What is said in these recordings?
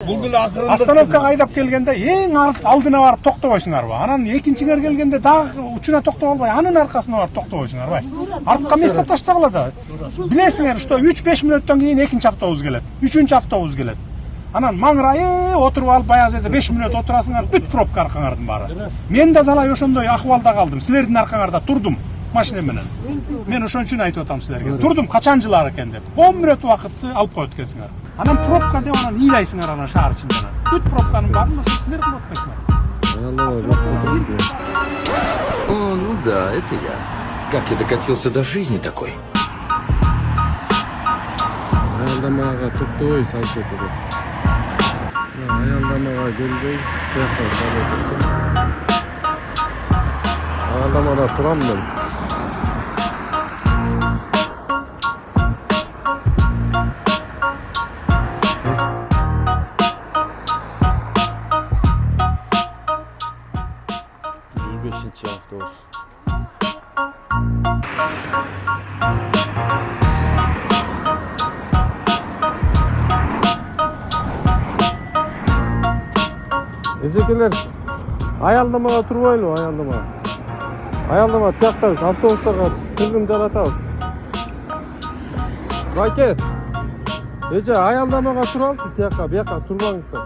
Бул деле акырында Остановкага айдап келгенде эң алдына барып токтобойсуңарбы? Анан экинчиңер келгенде дагы учуна токтоп албай, анын аркасына барып токтобойсуңарбы? Артка место таштагыла да. Билесиңер, что 3-5 мүнөттөн кийин экинчи автобус келет, үчүнчү автобус келет. Анан маңырайы отуруп алып баягы жерде 5 мүнөт отурасыңар, бүт пробка аркаңардын баары. Мен да далай ошондой акыбалда калдым. Силердин аркаңарда турдум машина менен. Мен ошон үчүн айтып атам силерге. Турдум качан жылар экен деп. 10 мүнөт убакытты алып коет экенсиңер. Анан пробка деп анан ыйлайсыңар анан шаар ичинде. Бүт пробканын баарын ошо силер кылып атпайсыңар. О, ну да, это я. Как я докатился до жизни такой? Аялдамага токтобой салып кетет. Аялдамага келбей, тияка салып кетет. Аялдамада турам мен. Автобус. Эжекелер, аялдамага турбайлы, аялдамага. Аялдама тияктабыз, автобустарга тыгын жаратабыз. Байке, эже аялдамага туралчы тияка, бияка турбаңыздар.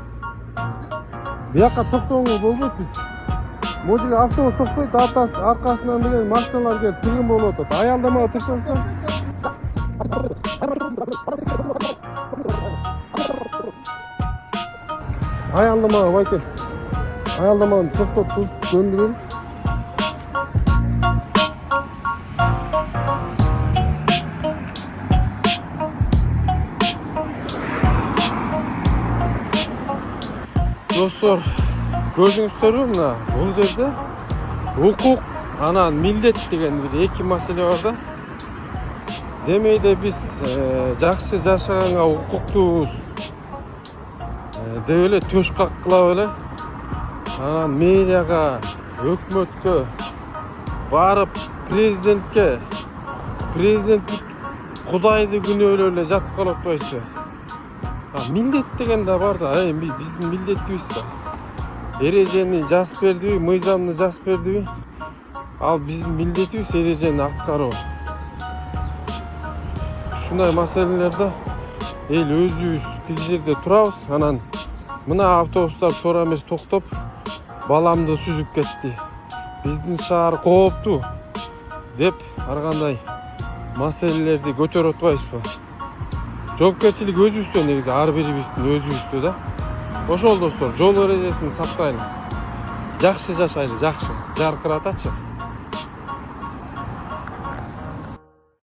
Бияка токтооңуз болбойт биз. Может автобус токтойт, аркасынан деген машиналар келип тыгын болуп атат. Аялдамага турсаңыздар. Аялдамага байке. Аялдаманы токтоп көндүрүн. Достор, көрдүңүздөрбү мына бул жерде укук анан милдет деген бир эки маселе бар да. Демейде биз жакшы жашаганга укуктуубуз деп эле төш каккылап эле анан мэрияга, өкмөткө барып президент Кудайды күнөөлөп эле жатып калып атпайсызбы? Милдет деген да бар да, биздин милдетибиз да. Эрежени жазып бердиби, мыйзамды жазып бердиби? Ал биздин милдетибиз эрежени аткаруу. Ушундай маселелерде эл өзүбүз тиги жерде турабыз, анан мына автобустар туура эмес токтоп, баламды сүзүп кетти. Биздин шаар кооптуу деп ар кандай маселелерди көтөрүп атпайсызбы? Жоопкерчилик өзүбүздө негизи, ар бирибиздин өзүбүздө да. Ошол достор, жол эрежесин сактайлы. Жакшы жашайлы, жакшы. Жаркыратачы.